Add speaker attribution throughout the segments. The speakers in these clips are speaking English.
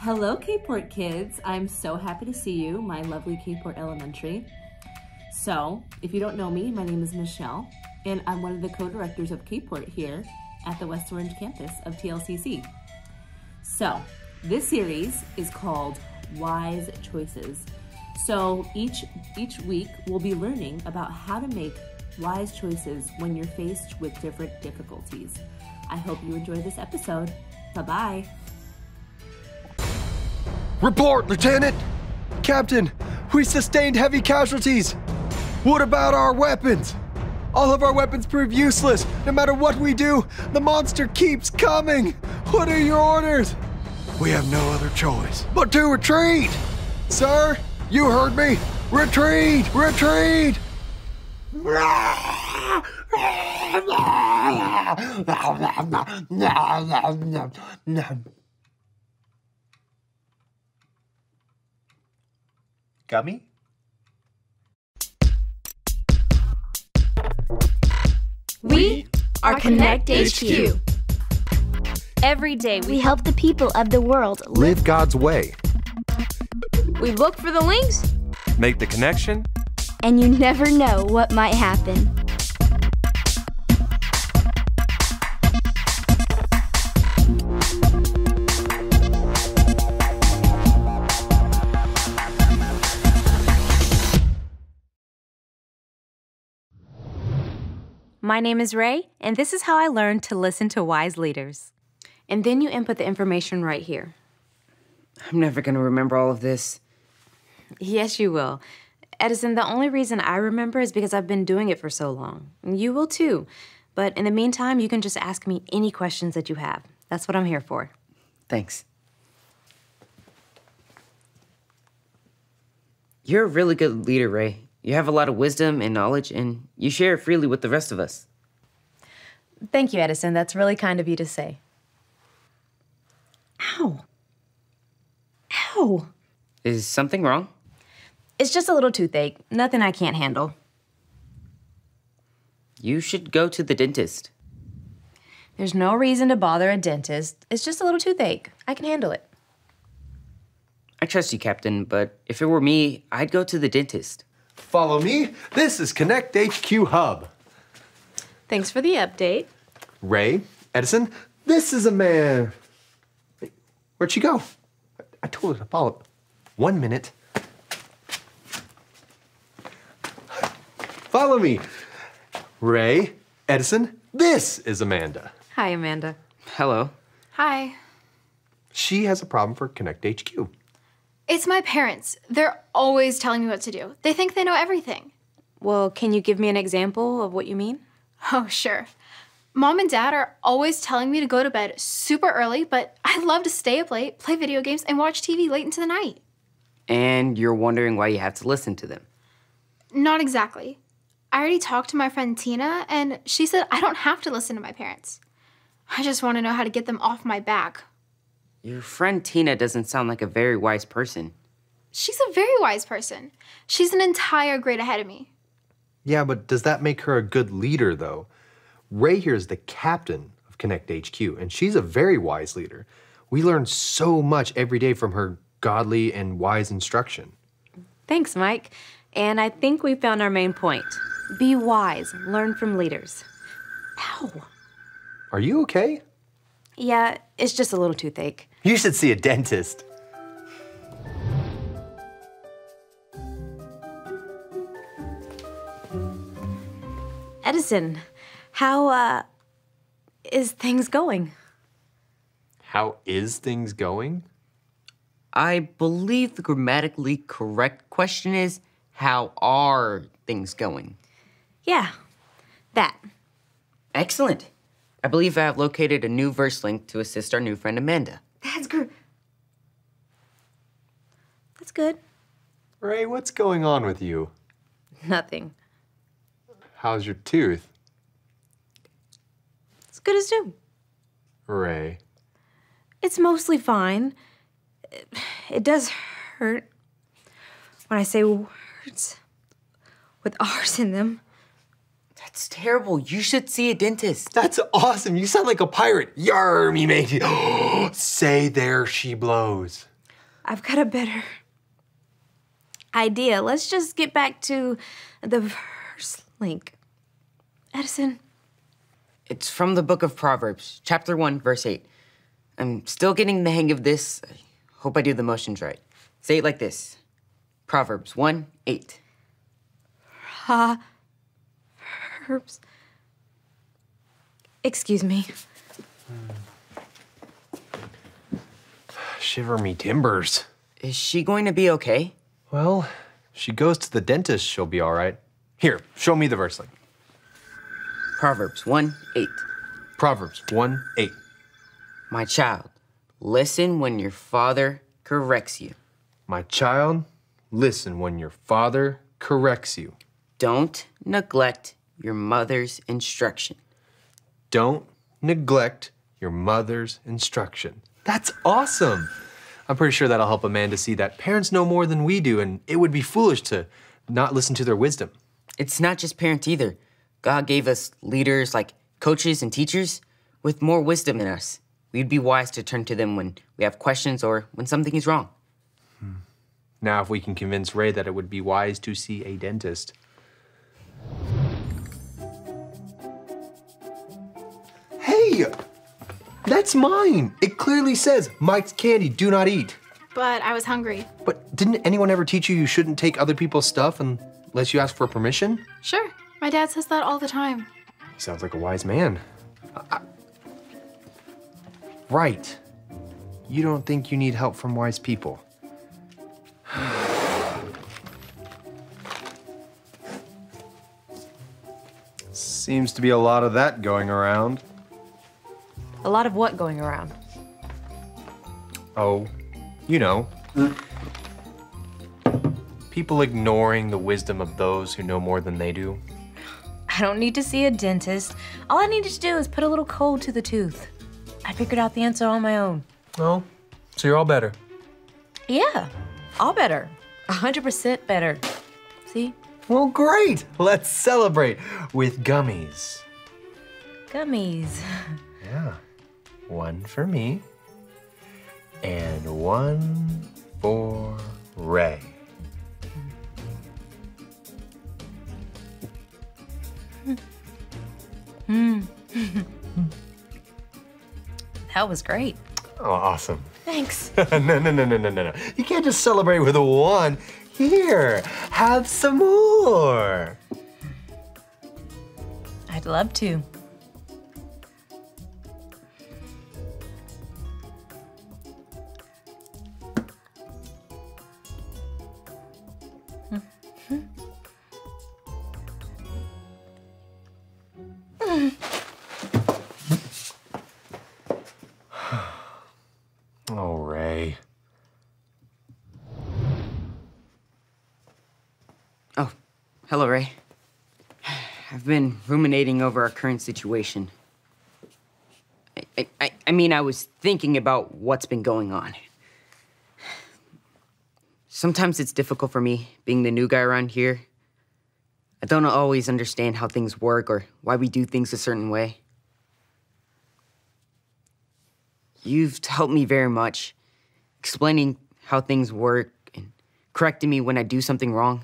Speaker 1: Hello, Capeport kids. I'm so happy to see you, my lovely Capeport Elementary. So, if you don't know me, my name is Michelle, and I'm one of the co-directors of Capeport here at the West Orange campus of TLCC. So, this series is called Wise Choices. So, each week we'll be learning about how to make wise choices when you're faced with different difficulties. I hope you enjoy this episode. Bye-bye.
Speaker 2: Report, Lieutenant! Captain, we sustained heavy casualties. What about our weapons? All of our weapons prove useless. No matter what we do, the monster keeps coming. What are your orders? We have no other choice but to retreat. Sir, you heard me. Retreat! Retreat! Gummy?
Speaker 3: We are Konnect HQ.
Speaker 4: Every day
Speaker 3: We help the people of the world
Speaker 2: Live God's way.
Speaker 4: we look for the links.
Speaker 5: Make the connection.
Speaker 3: and you never know what might happen.
Speaker 4: My name is Ray, and this is how I learned to listen to wise leaders. And then you input the information right here.
Speaker 6: I'm never gonna remember all of this.
Speaker 4: Yes, you will. Edison, the only reason I remember is because I've been doing it for so long. You will too. But in the meantime, you can just ask me any questions that you have. That's what I'm here for.
Speaker 6: Thanks. You're a really good leader, Ray. You have a lot of wisdom and knowledge, and you share it freely with the rest of us.
Speaker 4: Thank you, Edison. That's really kind of you to say. Ow. Ow.
Speaker 6: Is something wrong?
Speaker 4: It's just a little toothache. Nothing I can't handle.
Speaker 6: You should go to the dentist.
Speaker 4: There's no reason to bother a dentist. It's just a little toothache. I can handle it.
Speaker 6: I trust you, Captain, but if it were me, I'd go to the dentist.
Speaker 2: Follow me. This is Konnect HQ Hub.
Speaker 4: Thanks for the update.
Speaker 2: Ray, Edison, this is a man. Hey, where'd she go? I told her to follow. 1 minute. Follow me. Ray, Edison, this is Amanda.
Speaker 4: Hi, Amanda.
Speaker 6: Hello.
Speaker 7: Hi.
Speaker 2: She has a problem for Konnect HQ.
Speaker 7: It's my parents. They're always telling me what to do. They think they know everything.
Speaker 4: Well, can you give me an example of what you mean?
Speaker 7: Oh, sure. Mom and Dad are always telling me to go to bed super early, but I love to stay up late, play video games, and watch TV late into the night.
Speaker 6: And you're wondering why you have to listen to them.
Speaker 7: Not exactly. I already talked to my friend Tina, and she said I don't have to listen to my parents. I just want to know how to get them off my back.
Speaker 6: Your friend Tina doesn't sound like a very wise person.
Speaker 7: She's a very wise person. She's an entire grade ahead of me.
Speaker 2: Yeah, but does that make her a good leader, though? Ray here is the captain of Konnect HQ, and she's a very wise leader. We learn so much every day from her godly and wise instruction.
Speaker 4: Thanks, Mike. And I think we found our main point. Be wise. Learn from leaders. Ow.
Speaker 2: Are you okay?
Speaker 4: Yeah, it's just a little toothache.
Speaker 2: You should see a dentist.
Speaker 4: Edison, how, is things going?
Speaker 2: How is things going?
Speaker 6: I believe the grammatically correct question is, how are things going?
Speaker 4: Yeah, that.
Speaker 6: Excellent. I believe I have located a new verse link to assist our new friend Amanda.
Speaker 4: That's good. That's good.
Speaker 2: Ray, what's going on with you?
Speaker 4: Nothing.
Speaker 2: How's your tooth?
Speaker 4: It's good as new.
Speaker 2: Ray.
Speaker 4: It's mostly fine. It does hurt when I say words with R's in them.
Speaker 6: That's terrible. You should see a dentist.
Speaker 2: That's awesome. You sound like a pirate. Yar, me matey. Say there she blows.
Speaker 4: I've got a better idea. Let's just get back to the verse link. Edison.
Speaker 6: It's from the book of Proverbs, chapter 1, verse 8. I'm still getting the hang of this. I hope I do the motions right. Say it like this. Proverbs 1, 8.
Speaker 4: Herbs. Excuse me.
Speaker 2: Shiver me timbers.
Speaker 6: Is she going to be okay?
Speaker 2: Well, if she goes to the dentist, she'll be all right. Here, show me the verse link.
Speaker 6: Proverbs 1, 8.
Speaker 2: Proverbs 1, 8.
Speaker 6: My child, listen when your father corrects you.
Speaker 2: My child, listen when your father corrects you.
Speaker 6: Don't neglect your mother's instruction.
Speaker 2: Don't neglect your mother's instruction. That's awesome. I'm pretty sure that'll help Amanda see that parents know more than we do, and it would be foolish to not listen to their wisdom.
Speaker 6: It's not just parents either. God gave us leaders like coaches and teachers with more wisdom than us. We'd be wise to turn to them when we have questions or when something is wrong.
Speaker 2: Now, if we can convince Ray that it would be wise to see a dentist. Hey, that's mine. It clearly says, Mike's candy, do not eat.
Speaker 7: But I was hungry.
Speaker 2: But didn't anyone ever teach you shouldn't take other people's stuff unless you ask for permission?
Speaker 7: Sure, my dad says that all the time.
Speaker 2: He sounds like a wise man. Right. You don't think you need help from wise people. Seems to be a lot of that going around.
Speaker 4: A lot of what going around?
Speaker 2: Oh, you know. People ignoring the wisdom of those who know more than they do.
Speaker 4: I don't need to see a dentist. All I needed to do is put a little cold to the tooth. I figured out the answer on my own.
Speaker 2: Oh, so you're all better.
Speaker 4: Yeah, all better. 100% better. See?
Speaker 2: Well, great. Let's celebrate with gummies.
Speaker 4: Gummies.
Speaker 2: Yeah. One for me. And one for Ray.
Speaker 4: That was great.
Speaker 2: Oh, awesome.
Speaker 4: Thanks.
Speaker 2: No. You can't just celebrate with a one. Here, have some more.
Speaker 4: I'd love to.
Speaker 2: Oh, Ray.
Speaker 6: Oh, hello, Ray. I've been ruminating over our current situation. I mean, I was thinking about what's been going on. Sometimes it's difficult for me, being the new guy around here. I don't always understand how things work or why we do things a certain way. You've helped me very much, explaining how things work and correcting me when I do something wrong,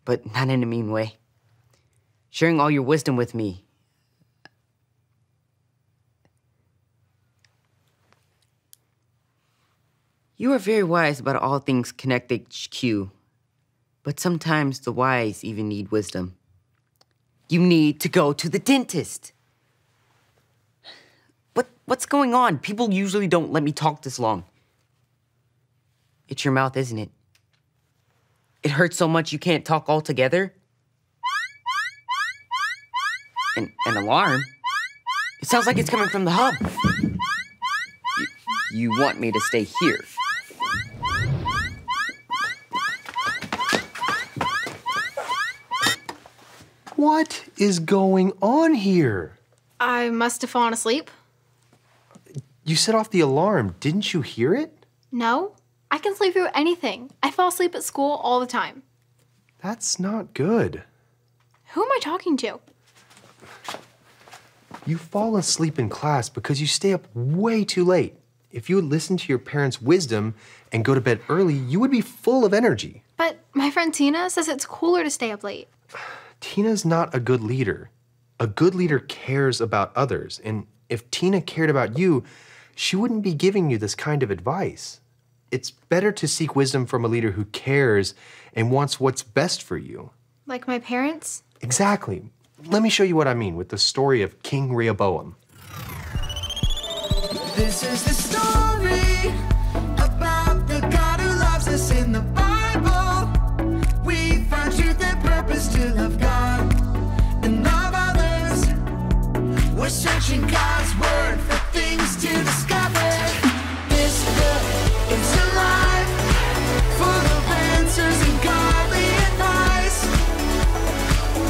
Speaker 6: but not in a mean way. Sharing all your wisdom with me. You are very wise about all things Konnect HQ, but sometimes the wise even need wisdom. You need to go to the dentist. What's going on? People usually don't let me talk this long. It's your mouth, isn't it? It hurts so much you can't talk altogether? An alarm? It sounds like it's coming from the hub. You want me to stay here?
Speaker 2: What is going on here?
Speaker 7: I must have fallen asleep.
Speaker 2: You set off the alarm. Didn't you hear it?
Speaker 7: No, I can sleep through anything. I fall asleep at school all the time.
Speaker 2: That's not good.
Speaker 7: Who am I talking to?
Speaker 2: You fall asleep in class because you stay up way too late. If you would listen to your parents' wisdom and go to bed early, you would be full of energy.
Speaker 7: But my friend Tina says it's cooler to stay up late.
Speaker 2: Tina's not a good leader. A good leader cares about others, and if Tina cared about you, she wouldn't be giving you this kind of advice. It's better to seek wisdom from a leader who cares and wants what's best for you.
Speaker 7: Like my parents?
Speaker 2: Exactly. Let me show you what I mean with the story of King Rehoboam.
Speaker 5: This is the story about the God who loves us in the Bible. We find truth and purpose to love God and love others. We're searching God's word for things to discover. This book is alive, full of answers and godly advice.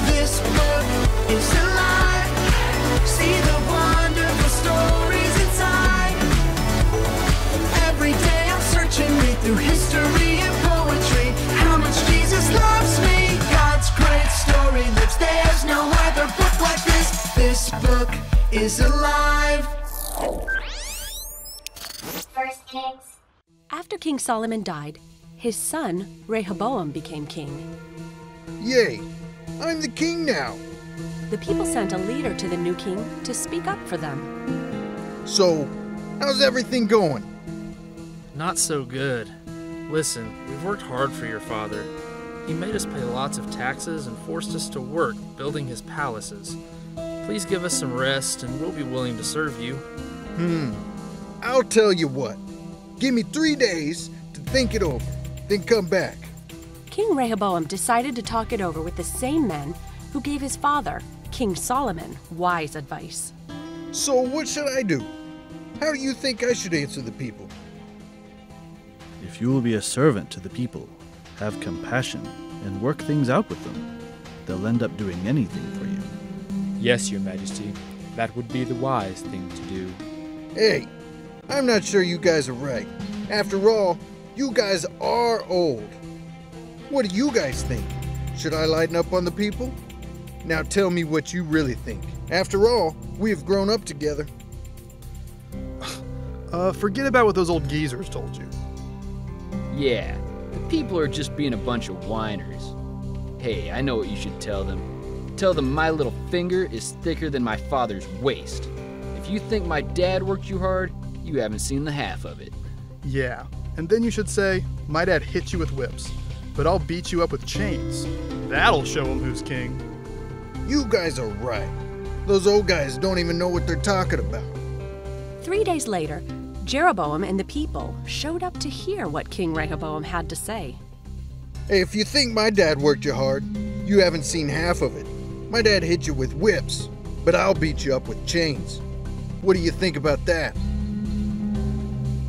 Speaker 5: This book is alive. See the wonderful stories inside. Every day I'm searching, read through history and poetry. How much Jesus loves me. God's great story lives. There's no other book like this. This book is alive.
Speaker 8: First Kings.
Speaker 9: After King Solomon died, his son Rehoboam became king.
Speaker 10: Yay! I'm the king now.
Speaker 9: The people sent a leader to the new king to speak up for them.
Speaker 10: So, how's everything going?
Speaker 11: Not so good. Listen, we've worked hard for your father. He made us pay lots of taxes and forced us to work building his palaces. Please give us some rest and we'll be willing to serve you.
Speaker 10: I'll tell you what. Give me 3 days to think it over, then come back.
Speaker 9: King Rehoboam decided to talk it over with the same men who gave his father, King Solomon, wise advice.
Speaker 10: So what should I do? How do you think I should answer the people?
Speaker 12: If you will be a servant to the people, have compassion, and work things out with them, they'll end up doing anything for you.
Speaker 13: Yes, Your Majesty. That would be the wise thing to do.
Speaker 10: Hey, I'm not sure you guys are right. After all, you guys are old. What do you guys think? Should I lighten up on the people? Now tell me what you really think. After all, we have grown up together.
Speaker 14: Forget about what those old geezers told you.
Speaker 15: Yeah, the people are just being a bunch of whiners. Hey, I know what you should tell them. Tell them my little finger is thicker than my father's waist. If you think my dad worked you hard, you haven't seen the half of it.
Speaker 14: Yeah, and then you should say, my dad hit you with whips, but I'll beat you up with chains. That'll show him who's king.
Speaker 10: You guys are right. Those old guys don't even know what they're talking about.
Speaker 9: 3 days later, Jeroboam and the people showed up to hear what King Rehoboam had to say.
Speaker 10: Hey, if you think my dad worked you hard, you haven't seen half of it. My dad hit you with whips, but I'll beat you up with chains. What do you think about that?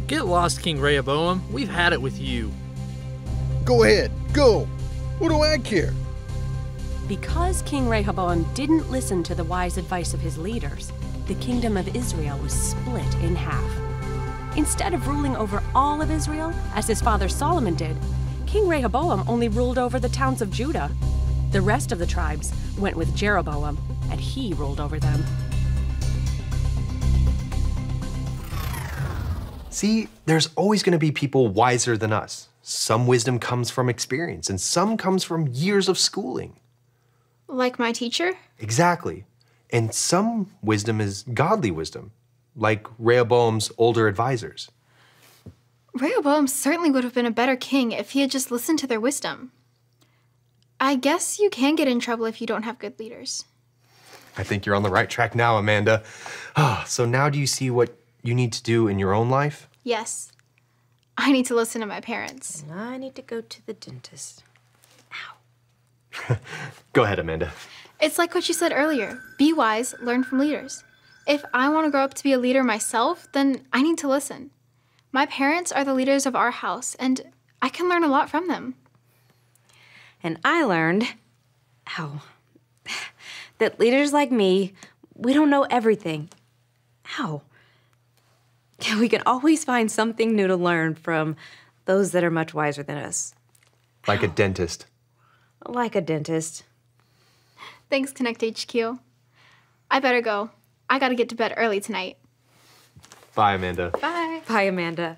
Speaker 11: Get lost, King Rehoboam. We've had it with you.
Speaker 10: Go ahead, go. What do I care?
Speaker 9: Because King Rehoboam didn't listen to the wise advice of his leaders, the kingdom of Israel was split in half. Instead of ruling over all of Israel, as his father Solomon did, King Rehoboam only ruled over the towns of Judah. The rest of the tribes went with Jeroboam, and he ruled over them.
Speaker 2: See, there's always going to be people wiser than us. Some wisdom comes from experience, and some comes from years of schooling.
Speaker 7: Like my teacher?
Speaker 2: Exactly. And some wisdom is godly wisdom, like Rehoboam's older advisors.
Speaker 7: Rehoboam certainly would have been a better king if he had just listened to their wisdom. I guess you can get in trouble if you don't have good leaders.
Speaker 2: I think you're on the right track now, Amanda. So now do you see what you need to do in your own life?
Speaker 7: Yes. I need to listen to my parents.
Speaker 4: And I need to go to the dentist.
Speaker 2: Go ahead, Amanda.
Speaker 7: It's like what you said earlier. Be wise, learn from leaders. If I want to grow up to be a leader myself, then I need to listen. My parents are the leaders of our house, and I can learn a lot from them.
Speaker 4: And I learned, that leaders like me, we don't know everything. We can always find something new to learn from those that are much wiser than us.
Speaker 2: Like a dentist.
Speaker 4: Like a dentist.
Speaker 7: Thanks, Konnect HQ. I better go. I gotta get to bed early tonight.
Speaker 2: Bye, Amanda.
Speaker 7: Bye.
Speaker 4: Bye, Amanda.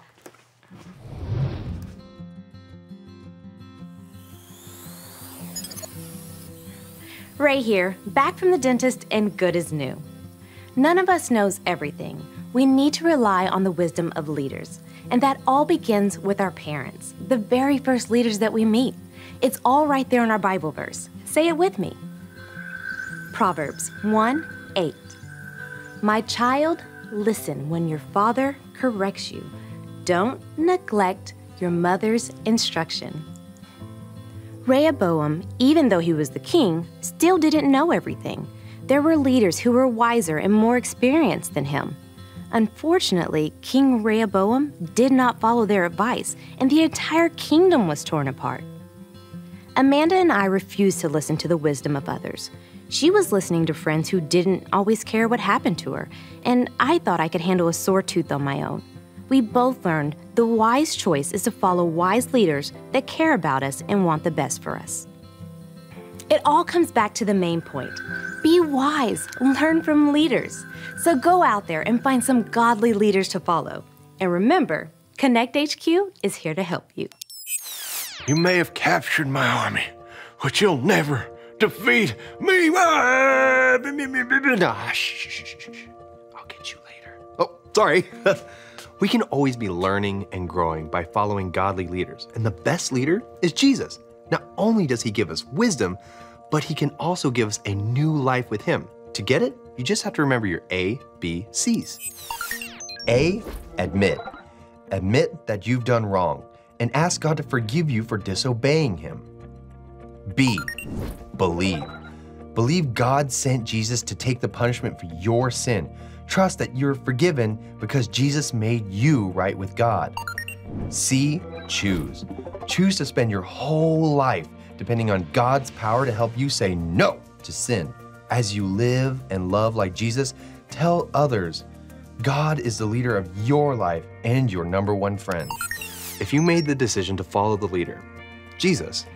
Speaker 4: Ray here, back from the dentist and good as new. None of us knows everything. We need to rely on the wisdom of leaders. And that all begins with our parents, the very first leaders that we meet. It's all right there in our Bible verse. Say it with me. Proverbs 1:8. My child, listen when your father corrects you. Don't neglect your mother's instruction. Rehoboam, even though he was the king, still didn't know everything. There were leaders who were wiser and more experienced than him. Unfortunately, King Rehoboam did not follow their advice, and the entire kingdom was torn apart. Amanda and I refused to listen to the wisdom of others. She was listening to friends who didn't always care what happened to her, and I thought I could handle a sore tooth on my own. We both learned the wise choice is to follow wise leaders that care about us and want the best for us. It all comes back to the main point. Be wise, learn from leaders. So go out there and find some godly leaders to follow. And remember, Konnect HQ is here to help you.
Speaker 2: You may have captured my army, but you'll never defeat me. Nah, shh. I'll get you later. Oh, sorry. We can always be learning and growing by following godly leaders. And the best leader is Jesus. Not only does he give us wisdom, but he can also give us a new life with him. To get it, you just have to remember your A, B, C's. A, admit. Admit that you've done wrong and ask God to forgive you for disobeying him. B, believe. Believe God sent Jesus to take the punishment for your sin. Trust that you're forgiven because Jesus made you right with God. C, choose. Choose to spend your whole life depending on God's power to help you say no to sin. As you live and love like Jesus, tell others God is the leader of your life and your #1 friend. If you made the decision to follow the leader, Jesus,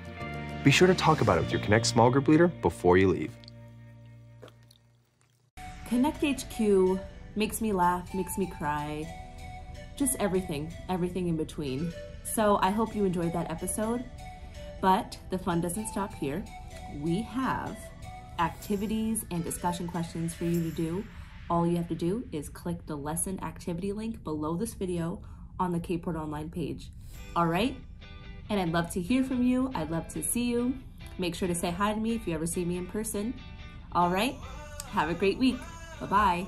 Speaker 2: be sure to talk about it with your Konnect small group leader before you leave.
Speaker 1: Konnect HQ makes me laugh, makes me cry, just everything in between. So I hope you enjoyed that episode, but the fun doesn't stop here. We have activities and discussion questions for you to do. All you have to do is click the lesson activity link below this video on the Kport Online page. All right? And I'd love to hear from you. I'd love to see you. Make sure to say hi to me if you ever see me in person. All right? Have a great week. Bye-bye.